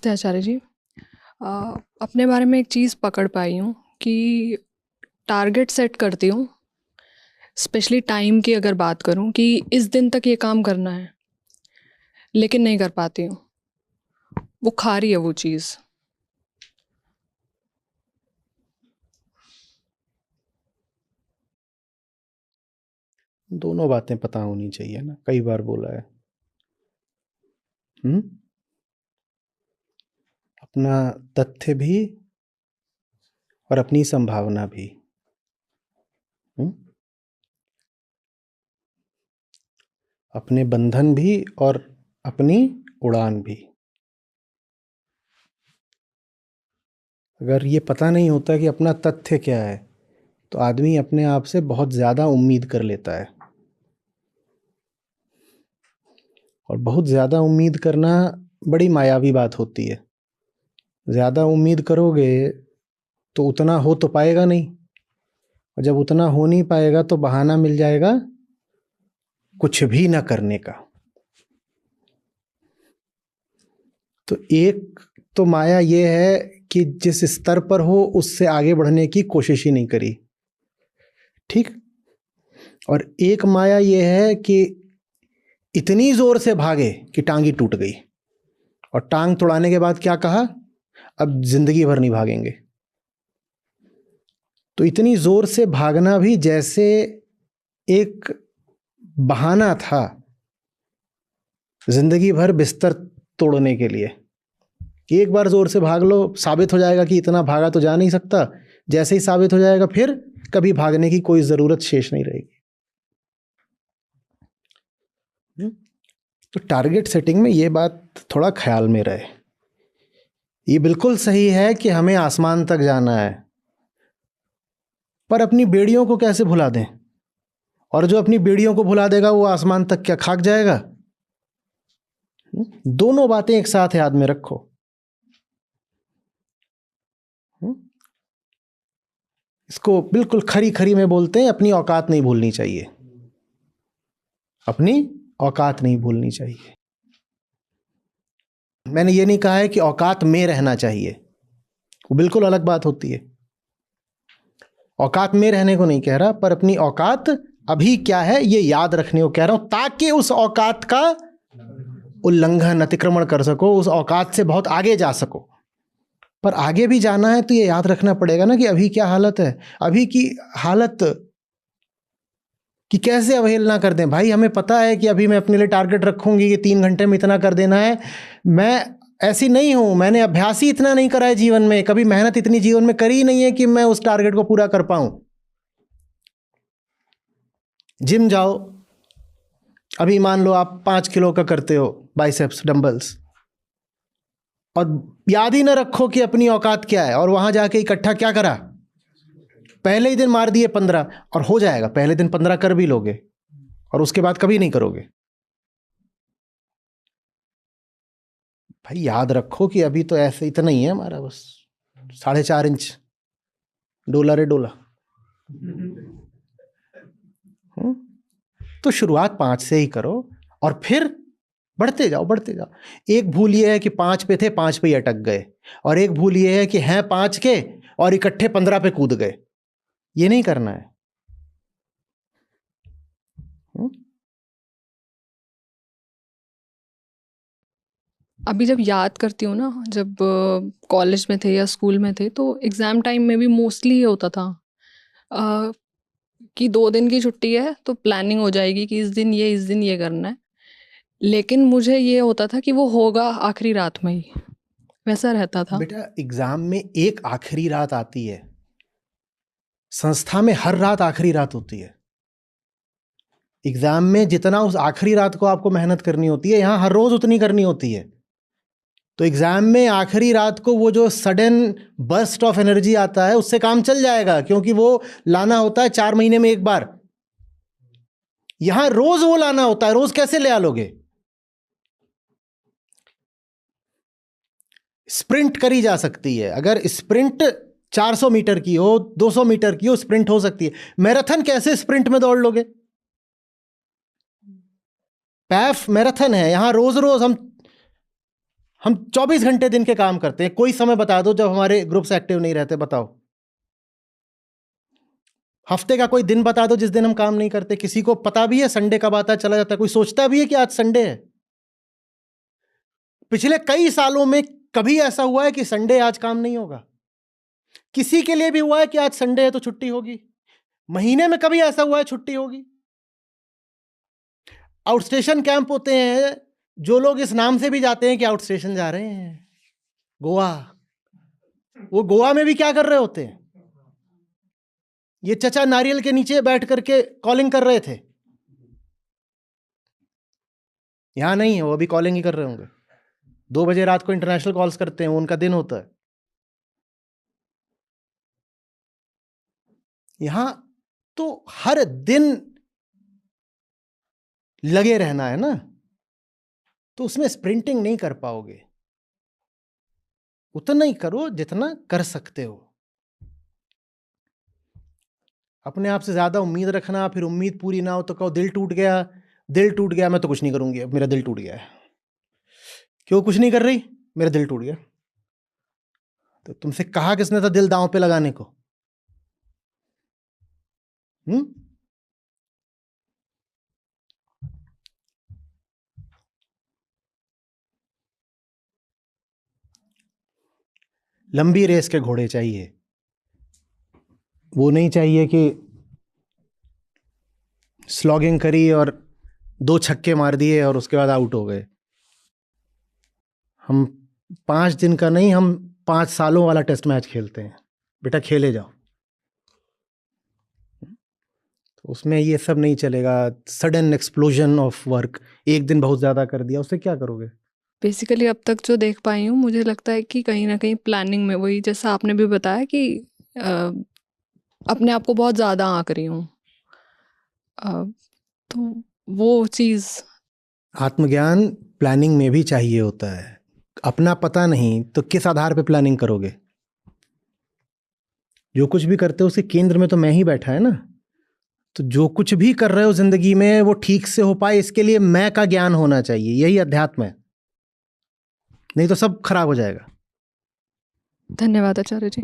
नमस्ते आचार्य जी। अ, अपने बारे में एक चीज़ पकड़ पाई हूँ कि टारगेट सेट करती हूँ, स्पेशली टाइम की अगर बात करूँ कि इस दिन तक ये काम करना है, लेकिन नहीं कर पाती हूँ। वो खा रही है वो चीज़। दोनों बातें पता होनी चाहिए ना, कई बार बोला है। अपना तथ्य भी और अपनी संभावना भी। हुँ? अपने बंधन भी और अपनी उड़ान भी। अगर ये पता नहीं होता कि अपना तथ्य क्या है, तो आदमी अपने आप से बहुत ज़्यादा उम्मीद कर लेता है। और बहुत ज़्यादा उम्मीद करना बड़ी मायावी बात होती है। ज़्यादा उम्मीद करोगे तो उतना हो तो पाएगा नहीं, और जब उतना हो नहीं पाएगा तो बहाना मिल जाएगा कुछ भी ना करने का। तो एक तो माया ये है कि जिस स्तर पर हो उससे आगे बढ़ने की कोशिश ही नहीं करी, ठीक। और एक माया ये है कि इतनी जोर से भागे कि टांग ही टूट गई, और टांग तोड़ाने के बाद क्या कहा, अब जिंदगी भर नहीं भागेंगे। तो इतनी जोर से भागना भी जैसे एक बहाना था जिंदगी भर बिस्तर तोड़ने के लिए, कि एक बार जोर से भाग लो, साबित हो जाएगा कि इतना भागा तो जा नहीं सकता। जैसे ही साबित हो जाएगा फिर कभी भागने की कोई जरूरत शेष नहीं रहेगी। तो टारगेट सेटिंग में ये बात थोड़ा ख्याल में रहे। ये बिल्कुल सही है कि हमें आसमान तक जाना है, पर अपनी बेड़ियों को कैसे भुला दें? और जो अपनी बेड़ियों को भुला देगा वो आसमान तक क्या खाक जाएगा? दोनों बातें एक साथ याद में रखो। इसको बिल्कुल खरी खरी में बोलते हैं, अपनी औकात नहीं भूलनी चाहिए। अपनी औकात नहीं भूलनी चाहिए। मैंने ये नहीं कहा है कि औकात में रहना चाहिए, वो बिल्कुल अलग बात होती है। औकात में रहने को नहीं कह रहा, पर अपनी औकात अभी क्या है ये याद रखने को कह रहा हूं, ताकि उस औकात का उल्लंघन, अतिक्रमण कर सको, उस औकात से बहुत आगे जा सको। पर आगे भी जाना है तो ये याद रखना पड़ेगा ना कि अभी क्या हालत है, अभी की हालत कि कैसे अवहेलना कर दें। भाई हमें पता है कि अभी मैं अपने लिए टारगेट रखूंगी कि 3 घंटे में इतना कर देना है। मैं ऐसी नहीं हूं, मैंने अभ्यास ही इतना नहीं करा है जीवन में, कभी मेहनत इतनी जीवन में करी ही नहीं है कि मैं उस टारगेट को पूरा कर पाऊं। जिम जाओ, अभी मान लो आप 5 किलो का करते हो बाइसेप्स डंबल्स, और याद ही ना रखो कि अपनी औकात क्या है, और वहां जाके इकट्ठा क्या करा, पहले ही दिन मार दिए 15, और हो जाएगा, पहले दिन 15 कर भी लोगे और उसके बाद कभी नहीं करोगे। भाई याद रखो कि अभी तो ऐसे इतना ही है हमारा, बस 4.5 इंच डोला रे डोला। तो शुरुआत 5 से ही करो और फिर बढ़ते जाओ बढ़ते जाओ। एक भूल ये है कि 5 पे थे, 5 पे ही अटक गए, और एक भूल ये है कि हैं 5 के और इकट्ठे 15 पे कूद गए। ये नहीं करना है। अभी जब याद करती हूँ ना, जब कॉलेज में थे या स्कूल में थे, तो एग्ज़ाम टाइम में भी मोस्टली ये होता था कि 2 दिन की छुट्टी है तो प्लानिंग हो जाएगी कि इस दिन ये करना है। लेकिन मुझे ये होता था कि वो होगा आखिरी रात में ही, वैसा रहता था। बेटा एग्जाम में एक आखिरी रात आती है, संस्था में हर रात आखिरी रात होती है। एग्जाम में जितना उस आखिरी रात को आपको मेहनत करनी होती है, यहां हर रोज उतनी करनी होती है। तो एग्जाम में आखिरी रात को वो जो सडन बर्स्ट ऑफ एनर्जी आता है उससे काम चल जाएगा, क्योंकि वो लाना होता है 4 महीने में एक बार। यहां रोज वो लाना होता है, रोज कैसे ले आ लोगे? स्प्रिंट करी जा सकती है, अगर स्प्रिंट 400 मीटर की हो, 200 मीटर की हो, स्प्रिंट हो सकती है। मैराथन कैसे स्प्रिंट में दौड़ लोगे? पैफ मैराथन है, यहां रोज रोज हम 24 घंटे दिन के काम करते हैं, कोई समय बता दो जब हमारे ग्रुप्स एक्टिव नहीं रहते, बताओ। हफ्ते का कोई दिन बता दो जिस दिन हम काम नहीं करते। किसी को पता भी है संडे कब आता है, चला जाता है? कोई सोचता भी है कि आज संडे है? पिछले कई सालों में कभी ऐसा हुआ है कि संडे आज काम नहीं होगा? किसी के लिए भी हुआ है कि आज संडे है तो छुट्टी होगी? महीने में कभी ऐसा हुआ है छुट्टी होगी? आउटस्टेशन कैंप होते हैं, जो लोग इस नाम से भी जाते हैं कि आउट स्टेशन जा रहे हैं गोवा, वो गोवा में भी क्या कर रहे होते हैं? ये चचा नारियल के नीचे बैठ करके कॉलिंग कर रहे थे। यहां नहीं है, वो अभी कॉलिंग ही कर रहे होंगे। 2 बजे रात को इंटरनेशनल कॉल्स करते हैं, वो उनका दिन होता है। यहां तो हर दिन लगे रहना है ना, तो उसमें स्प्रिंटिंग नहीं कर पाओगे। उतना ही करो जितना कर सकते हो। अपने आप से ज्यादा उम्मीद रखना, फिर उम्मीद पूरी ना हो तो कहो दिल टूट गया, दिल टूट गया, मैं तो कुछ नहीं करूंगी, अब मेरा दिल टूट गया है। क्यों कुछ नहीं कर रही? मेरा दिल टूट गया। तो तुमसे कहा किसने था दिल दांव पे लगाने को? लंबी रेस के घोड़े चाहिए, वो नहीं चाहिए कि स्लॉगिंग करी और 2 छक्के मार दिए और उसके बाद आउट हो गए। हम 5 दिन का नहीं, हम 5 सालों वाला टेस्ट मैच खेलते हैं। बेटा खेले जाओ। तो उसमें ये सब नहीं चलेगा। सडन एक्सप्लोजन ऑफ वर्क, एक दिन बहुत ज़्यादा कर दिया, उससे क्या करोगे? बेसिकली अब तक जो देख पाई हूँ, मुझे लगता है कि कहीं ना कहीं प्लानिंग में, वही जैसा आपने भी बताया कि अपने आप को बहुत ज़्यादा आंक रही हूँ, तो वो चीज़। आत्मज्ञान प्लानिंग में भी चाहिए होता है। अपना पता नहीं तो किस आधार पे प्लानिंग करोगे? जो कुछ भी करते हो उसके केंद्र में तो मैं ही बैठा है ना। तो जो कुछ भी कर रहे हो जिंदगी में वो ठीक से हो पाए, इसके लिए मैं का ज्ञान होना चाहिए। यही अध्यात्म है, नहीं तो सब खराब हो जाएगा। धन्यवाद आचार्य जी।